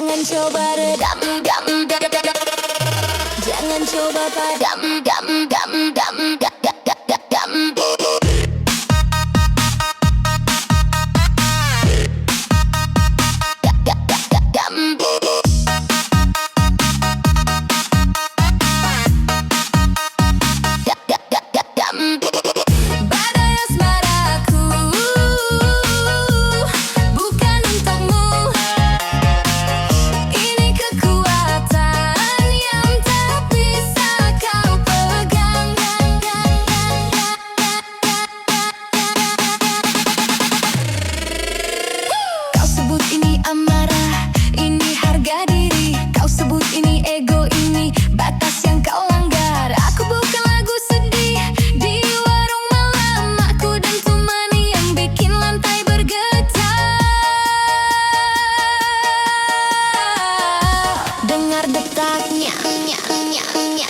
Jangan coba redam, dam, dam, dam. Jangan coba padam, dam, dam, dam, dam, dam, dam, dam. Badai asmaraku bukan untukmu. Ini kekuatan yang tak bisa kau pegang. Kau sebut ini amarah, ini harga diri. Kau sebut ini ego, ini batas yang kau langgar. Aku bukan lagu sedih di warung malam. Aku dan temani yang bikin lantai bergetar. Dengar detaknya, nya, nya, nya.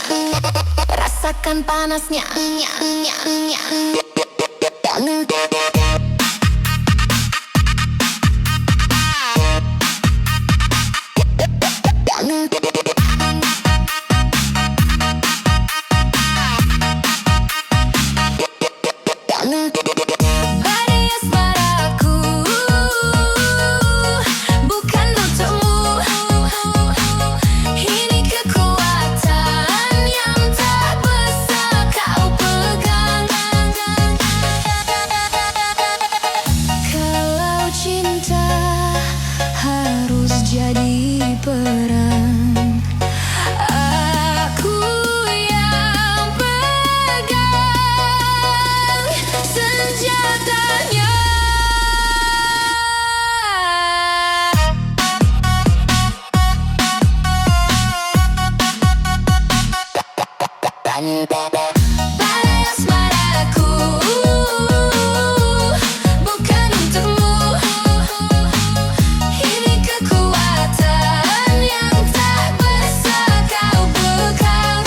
Rasakan panasnya, nya, nya, nya. Badai asmaraku bukan untukmu. Ini kekuatan yang tak bisa kau pegang. Kalau cinta harus jadi perang, aku yang pegang senjatanya. Badai asmaraku bukan untukmu. Ini kekuatan yang tak bisa kau pegang.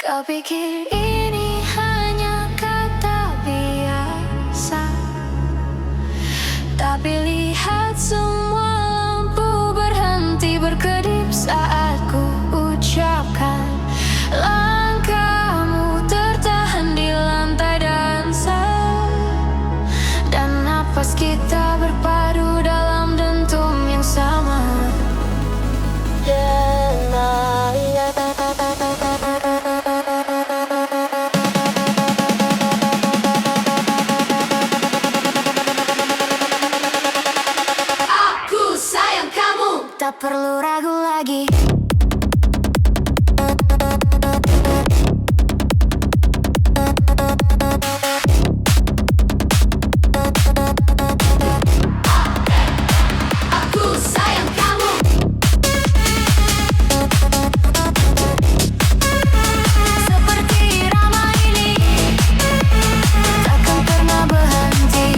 Kau pikir ini hanya kata biasa, tapi lihat semua lampu berhenti berkedip saat ku ucapkan. Langkahmu tertahan di lantai dansa, dan napas kita berpadu dalam dentum yang sama. Aku sayang kamu, tak perlu ragu lagi. Aku sayang kamu. Seperti irama ini takkan pernah berhenti.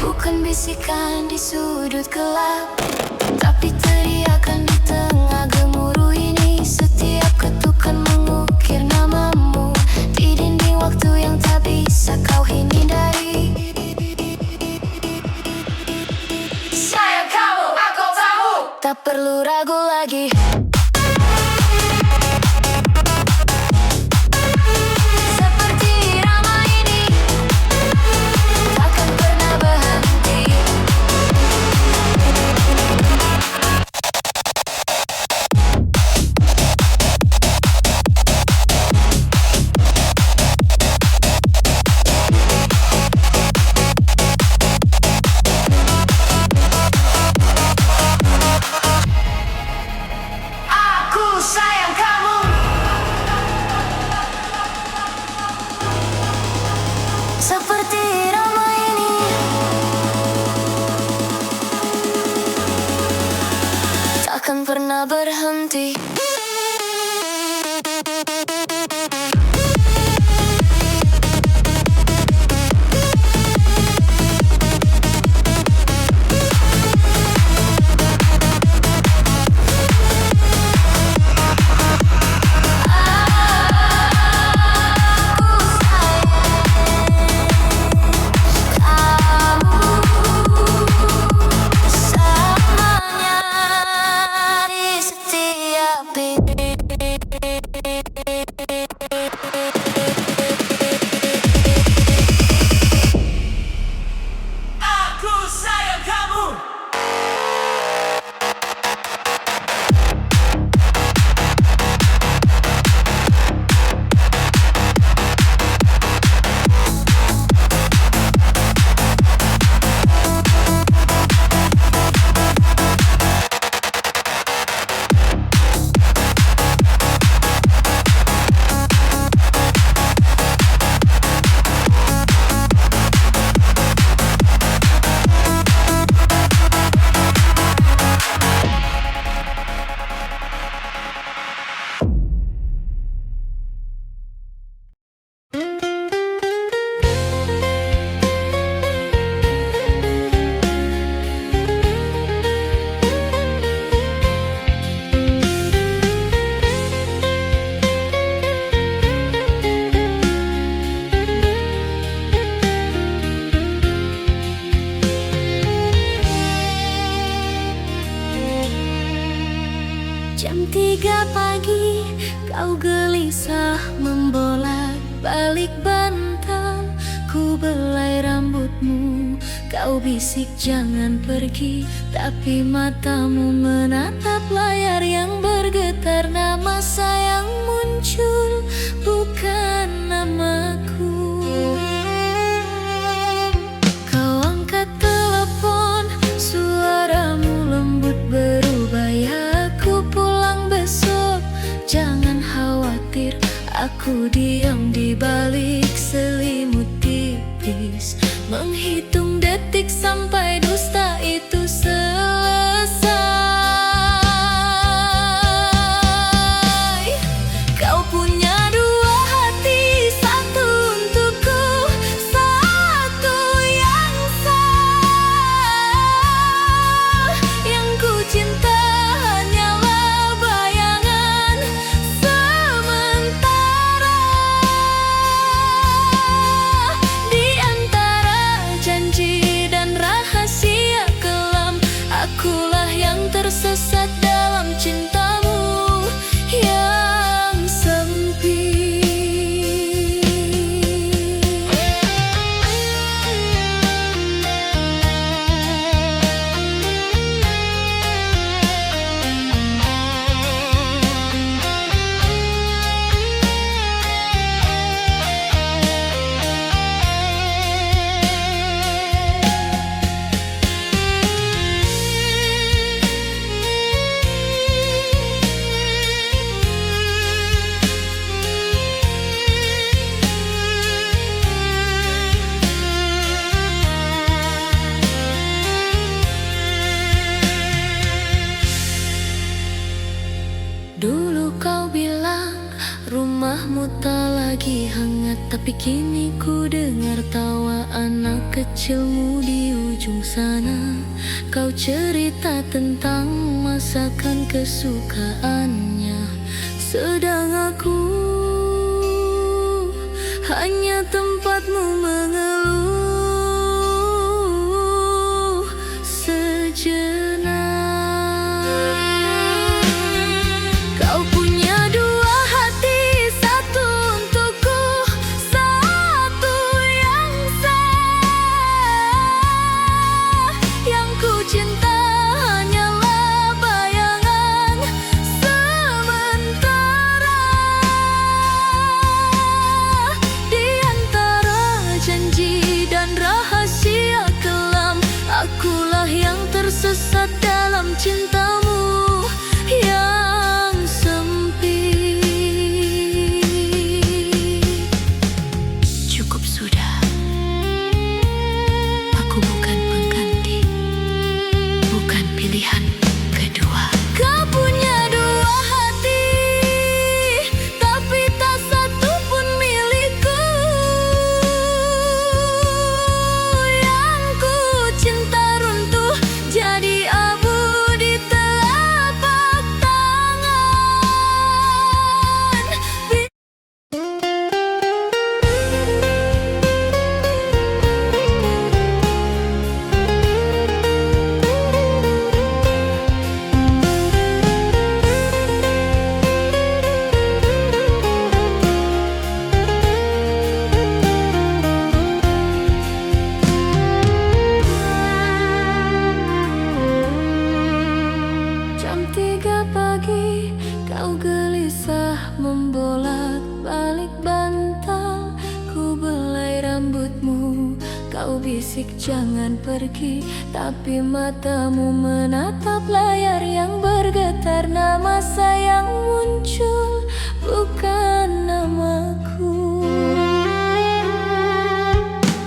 Bukan bisikan di sudut gelap, tapi teriakan di tengah gemuruh ini. Setiap ketukan mengukir namamu di dinding waktu yang tak bisa kau hindari. Sayang kamu, aku tahu, tak perlu ragu lagi. Seperti irama ini takkan pernah berhenti. tak berhenti. Jam 3 pagi, kau gelisah membolak-balik bantal. Ku belai rambutmu, kau bisik jangan pergi, tapi matamu menatap layar yang bergetar. Nama sayang muncul, bukan namaku. Kau angkat telepon, suaramu lembut berubah. Ya, aku pulang besok, jangan khawatir. Aku diam di balik selimut tipis, menghitung detik sampai dusta itu selesai. Kau punya dua hati, satu untukku, satu yang sah. Yang ku cinta hanyalah bayangan sementara. Di antara janji dan rahasia kelam, akulah yang tersesat dalam cintamu yang sempit. Dulu kau bilang rumahmu tak lagi hangat, tapi kini ku dengar tawa anak kecilmu di ujung sana. Kau cerita tentang masakan kesukaannya, sedang aku hanya tempatmu mengeluh sejenak. Kau punya dua hati, satu untukku, satu yang sah. Yang ku cinta hanyalah bayangan sementara. Di antara janji dan rahasia kelam, akulah yang tersesat dalam cintamu yang sempit. Cukup sudah, aku bukan pengganti, bukan pilihan kedua. Kau punya Kau bisik jangan pergi, tapi matamu menatap layar yang bergetar. Nama sayang muncul, bukan namaku.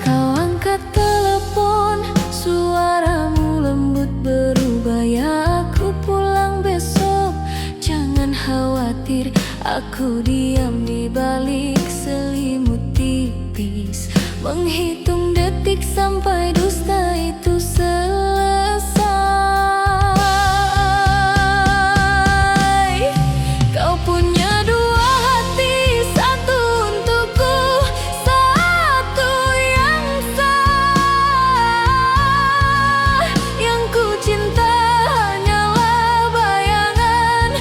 Kau angkat telepon, suaramu lembut berubah. Ya, aku pulang besok, jangan khawatir. Aku diam di balik selimut tipis, menghitung detik sampai dusta itu selesai. Kau punya dua hati, satu untukku, satu yang sah. Yang ku cinta hanyalah bayangan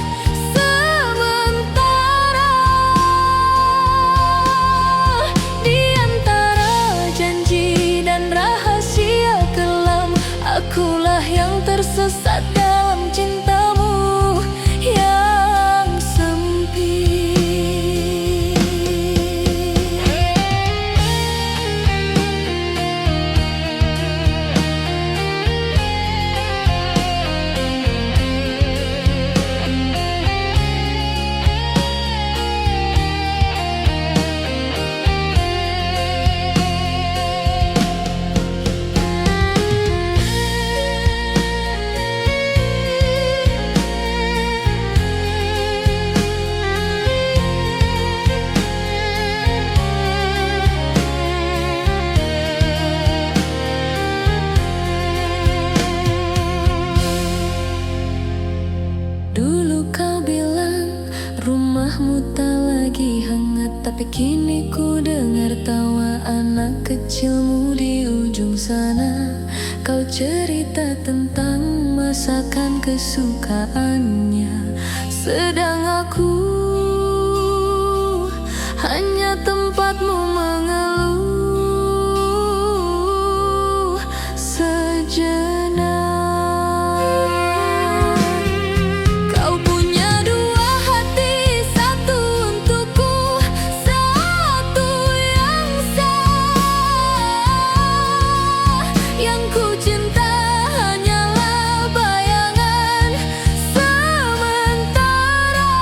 sementara. Di antara janji dan rahasia kelam, akulah yang tersesat dalam cintamu yang sempit. Dulu kau bilang rumahmu tak lagi hangat, tapi kini ku dengar tawa anak kecilmu di ujung sana. Kau cerita tentang masakan kesukaannya, sedang aku hanya tempatmu mengeluh sejenak. Kau punya dua hati, satu untukku, satu yang sah. Yang ku cinta hanyalah bayangan sementara.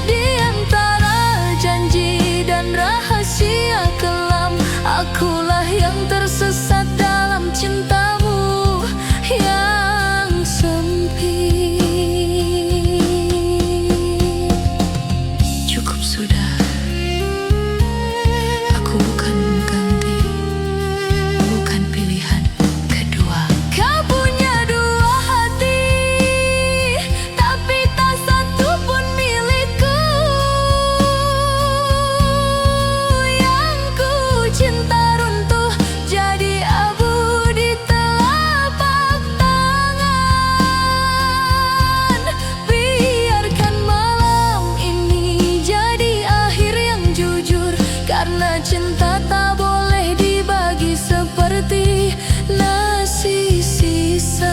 Di antara janji dan rahasia kelam, akulah yang tersesat dalam cintamu yang sempit. Cukup sudah, aku bukan pengganti, bukan pilihan kedua. Kau punya dua hati, tapi tak satu pun milikku. Yang ku cinta runtuh jadi abu di telapak tangan. Biarkan malam ini jadi akhir yang jujur, karena cinta tak boleh dibagi seperti nasi sisa.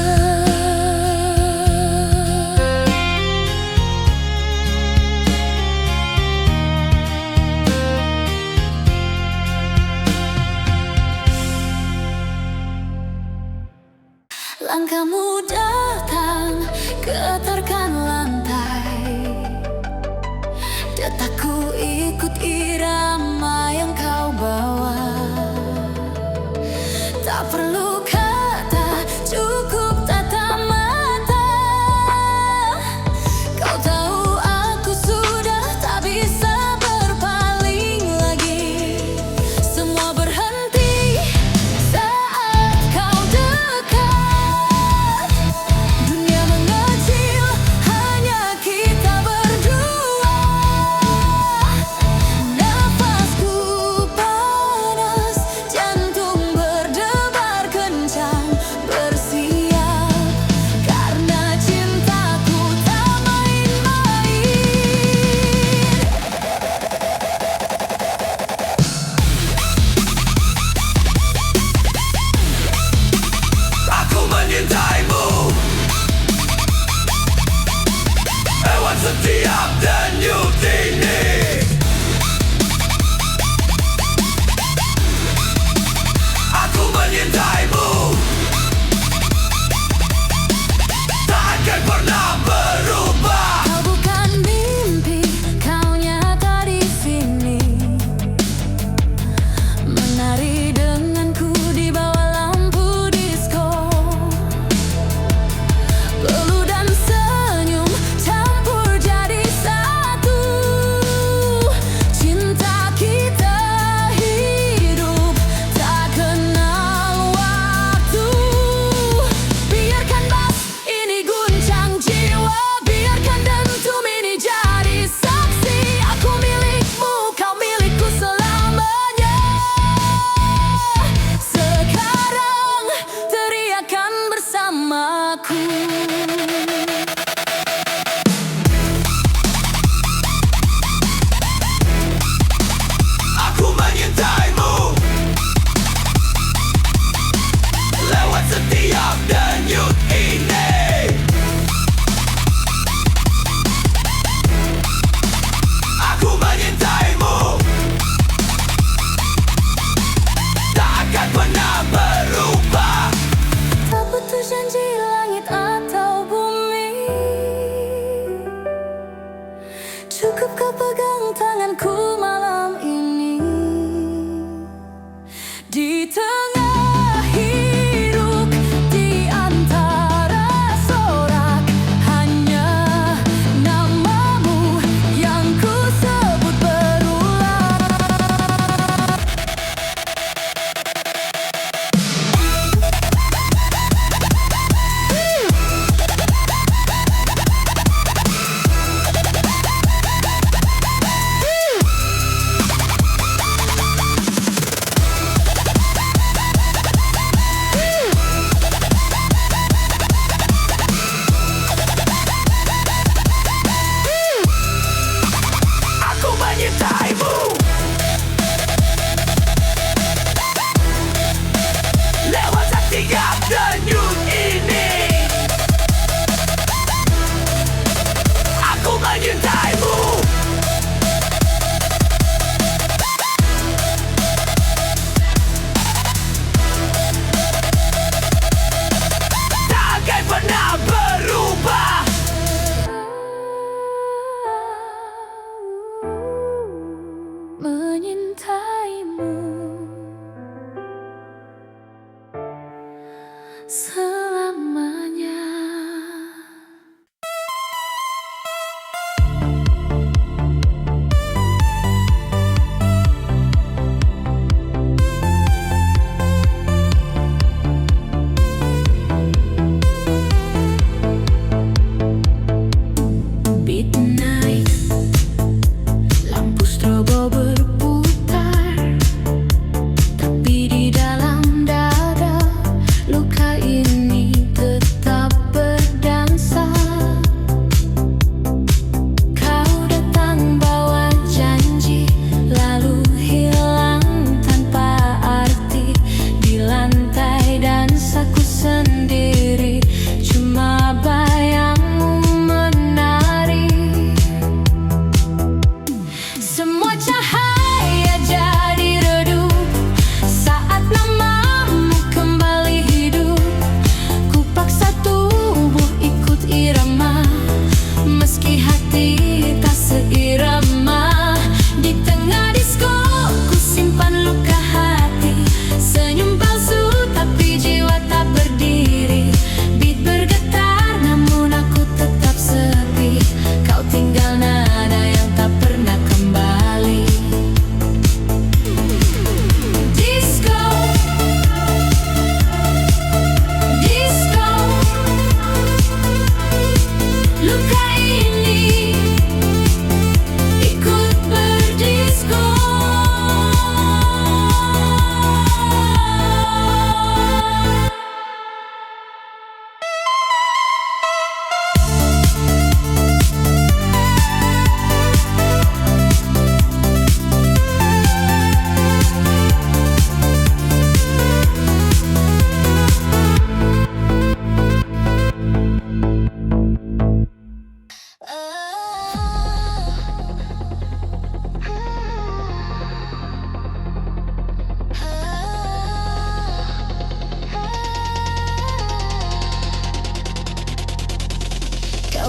Langkahmu datang, getarkan lantai. Detakku ikut irama yang kau bawa. Tak perlu kata, cukup tatap mata. Kau tahu aku sudah tak bisa berpaling lagi. Semua berhenti saat kau dekat.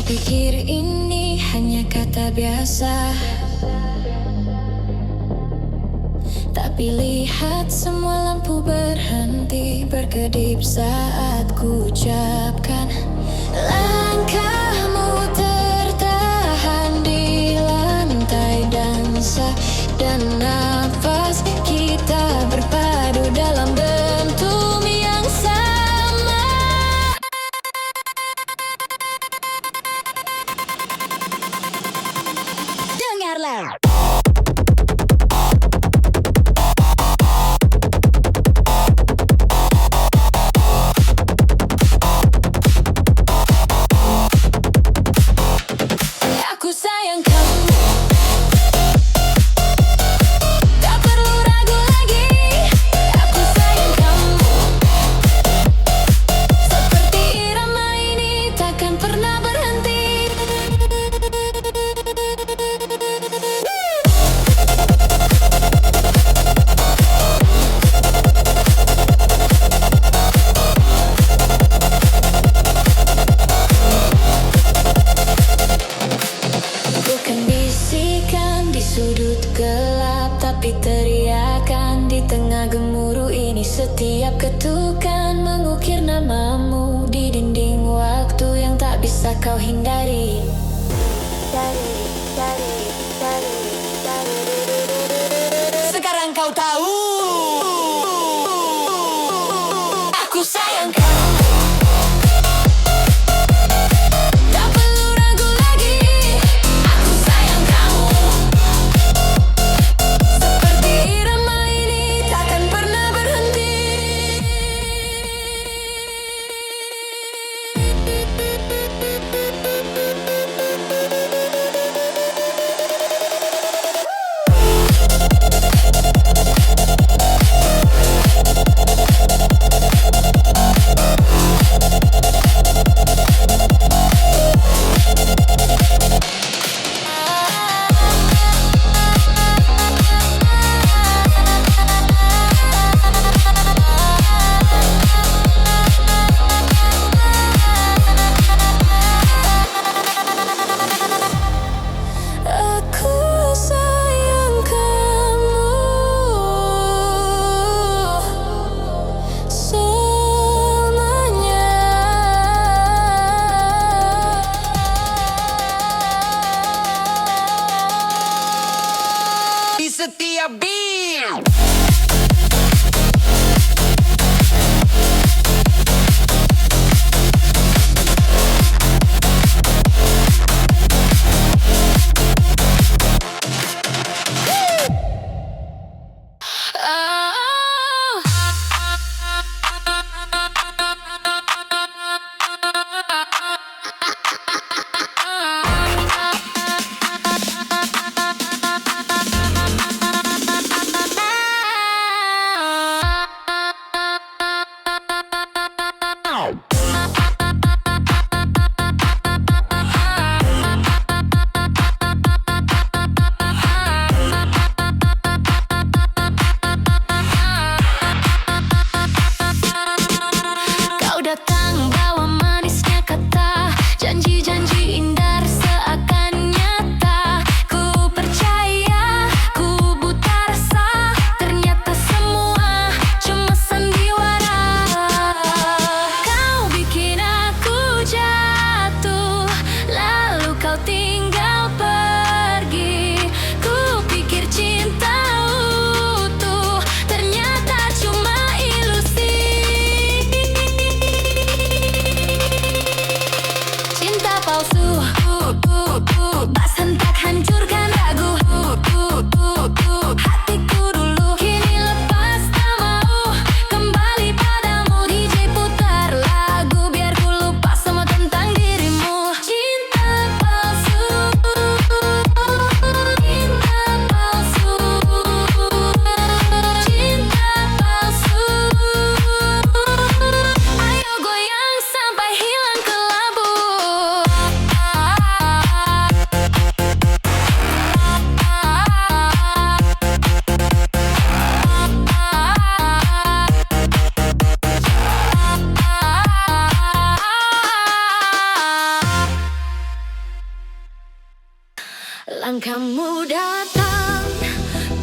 pikir ini hanya kata biasa, tapi lihat semua lampu berhenti berkedip saat ku ucapkan. Langkahmu tertahan di lantai dansa, dan nafas kita berpadu dalam bentuk yang sama. Dengarlah. Aku sayang kamu, tak perlu ragu lagi. Aku sayang kamu, seperti irama ini takkan pernah berhenti. Bukan bisikan di sudut gelap, tapi teriakan di tengah gemuruh ini. Setiap ketukan mengukir namamu di dinding waktu yang tak bisa kau hindari. Sekarang kau tahu, aku sayang kamu. Tak perlu ragu lagi, aku sayang kamu. Seperti irama ini takkan pernah berhenti.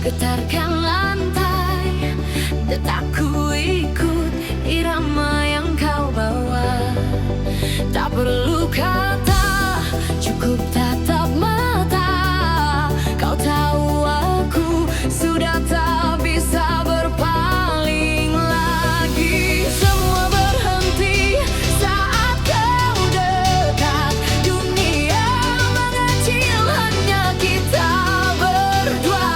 Getarkan lantai, detakku ikut irama yang kau bawa. Tak perlu kata, cukup tatap mata. Kau tahu aku sudah tak bisa berpaling lagi. Semua berhenti saat kau dekat. Dunia mengecil, hanya kita berdua.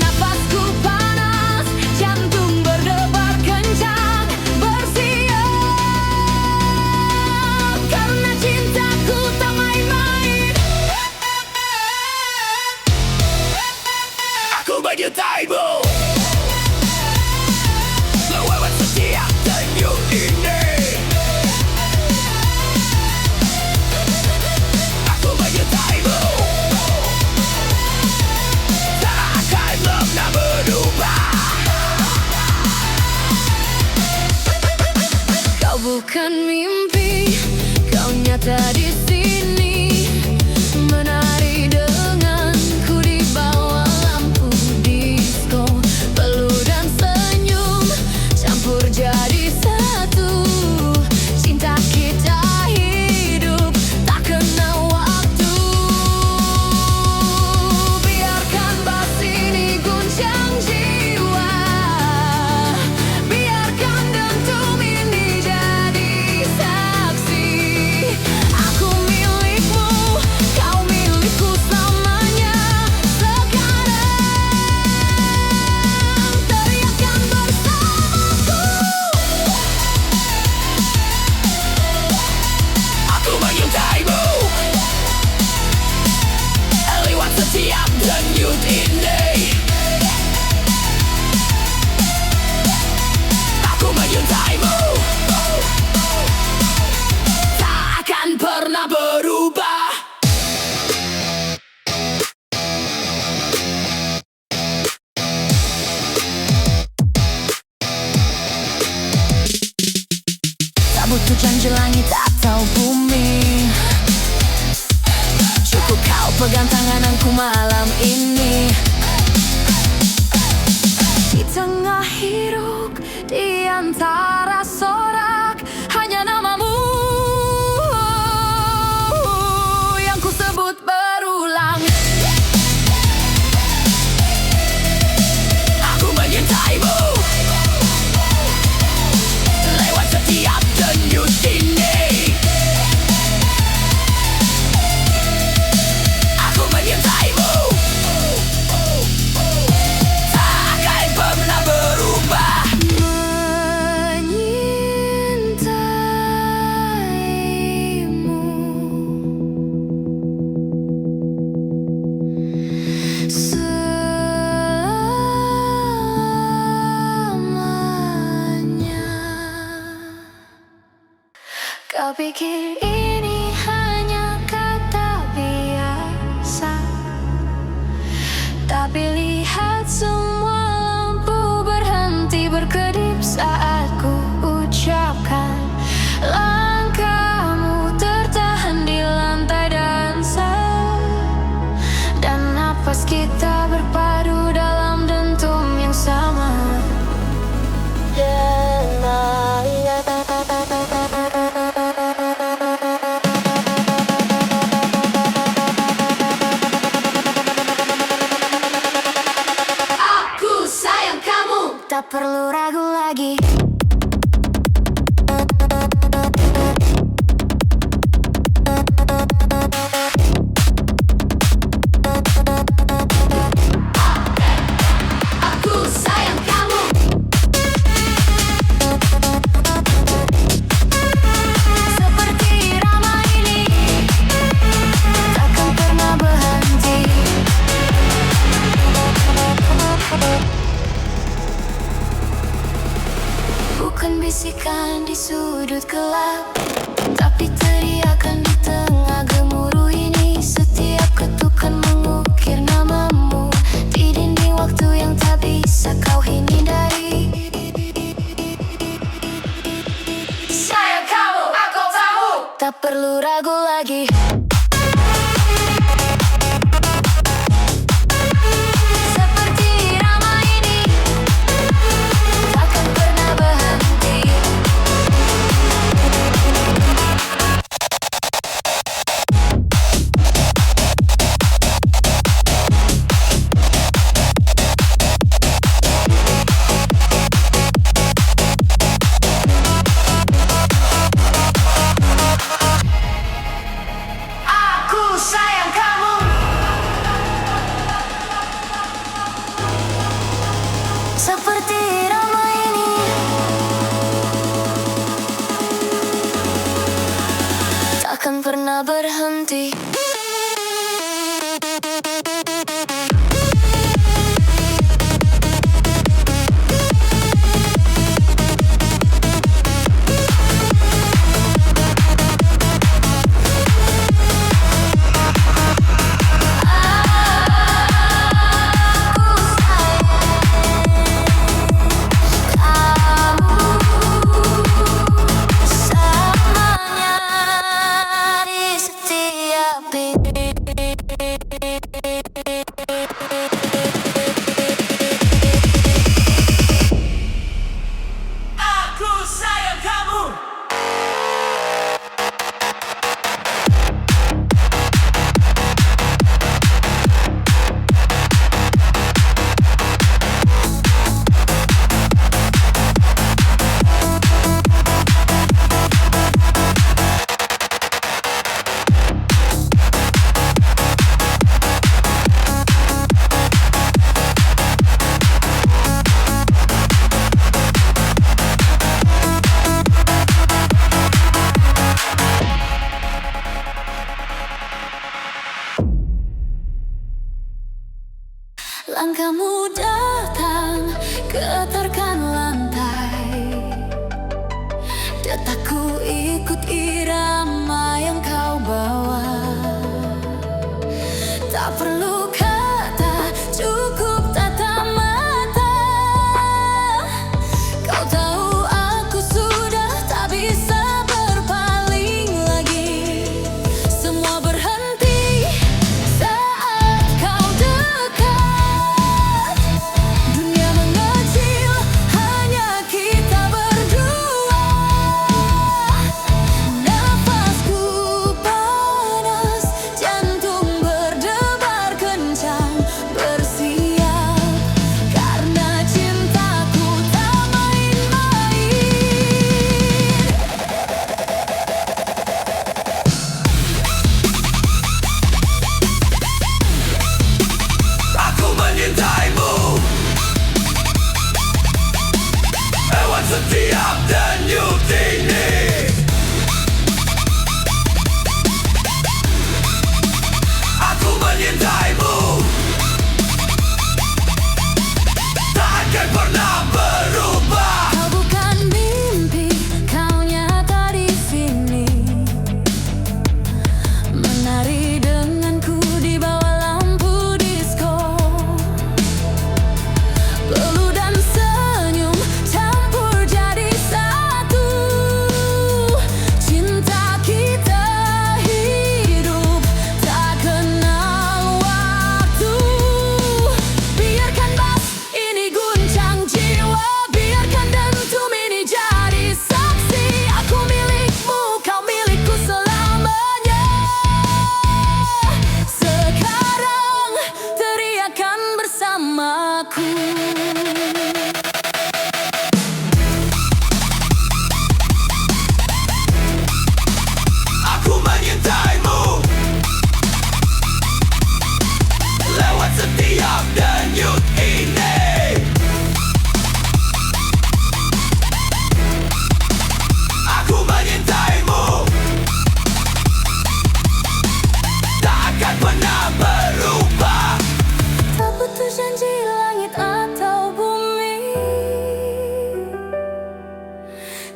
Napasku panas, jantung berdebar kencang. Bersiap, karena cintaku tak main-main. Aku menyertaimu lewat setiap denyut ini. Aku menyertaimu, tak akan pernah berubah. Kau bukan mimpi, kau nyata di sini. Menari denganku di bawah lampu disco. Peluk dan senyum campur jadi satu. Cinta kita hidup tak kenal waktu. Biarkan bass ini guncang jiwa. Biarkan dentum ini jadi saksi. Aku milikmu, kau milikku selamanya. Sekarang teriakan bersamaku. Aku menyertaimu lewat setiap denyut ini. Aku menyertaimu, tak akan pernah berubah. Tak butuh janji langit atau bumi. Cukup kau pegang tanganku malam ini. Di tengah hiruk, di antara sorak, hanya namamu yang ku sebut berulang. Aku menyertaimu lewat setiap denyut ini. Aku menyertaimu, tak akan pernah berubah. Menyintaimu selamanya. Kau pikir ini hanya kata biasa, tapi lihat semua lampu berhenti berkedip saat ku ucapkan. Langkahmu tertahan di lantai dansa, dan napas kita berpadu dalam dentum yang sama. Aku sayang kamu. Tak perlu ragu lagi. Aku sayang kamu. Seperti irama ini takkan pernah berhenti. Bukan bisikan di sudut gelap, tapi teriakan di tengah gemuruh ini. Setiap ketukan mengukir namamu di dinding waktu yang tak bisa kau hindari. Sayang kamu, aku tahu. Tak perlu ragu lagi. Seperti tak berhenti. Aku sayang kamu. Langkahmu datang, getarkan lantai. Detakku ikut irama yang kau bawa. Tak perlu kata, cukup tatap mata. Kau tahu aku sudah tak bisa berpaling lagi. Semua berhenti saat kau dekat. Dunia mengecil, hanya kita berdua. Nafasku panas, jantung berdebar kencang. Bersiap, karena cintaku tak main-main. Aku menyintaimu lewat setiap denyut ini. Aku menyintaimu, tak akan pernah berubah. Kau bukan mimpi, kau nyata di sini. Menari denganku di bawah lampu disko. Peluh dan senyum campur jadi satu. Cinta kita hidup tak kenal waktu. Biarkan bass ini guncang jiwa, biarkan dentum ini jadi saksi. Aku milikmu, kau milikku selamanya. Sekarang teriakan bersamaku. Aku menyintaimu lewat setiap denyut ini. Aku menyintaimu, tak akan pernah berubah. Tak putus janji langit atau bumi.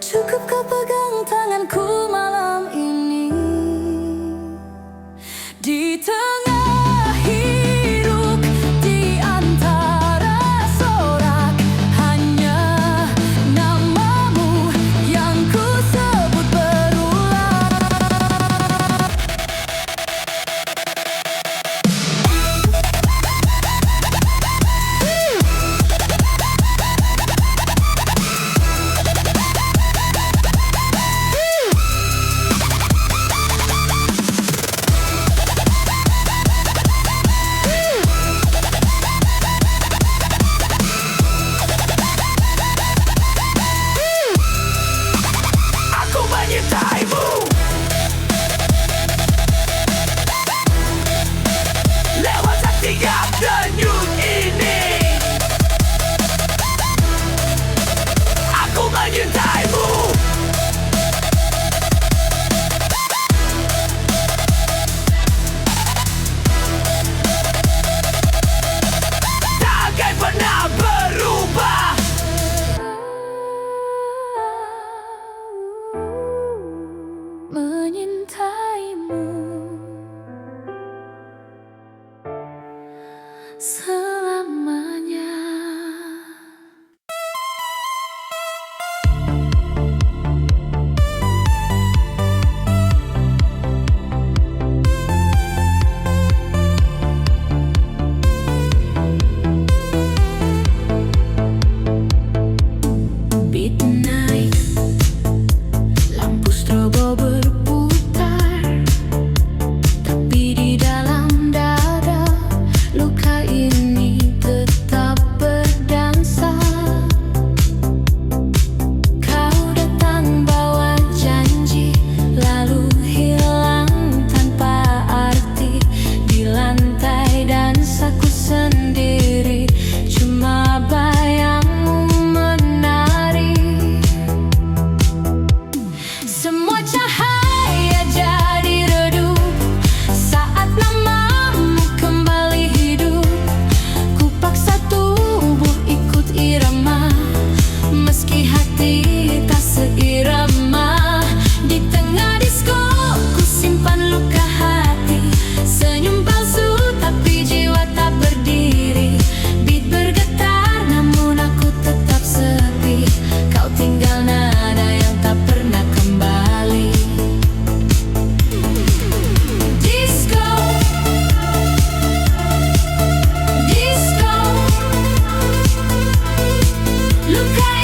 Cukup kau pegang tanganku malam ini. Di tengah hiruk, di antara sorak, hanya namamu yang ku sebut berulang. lukai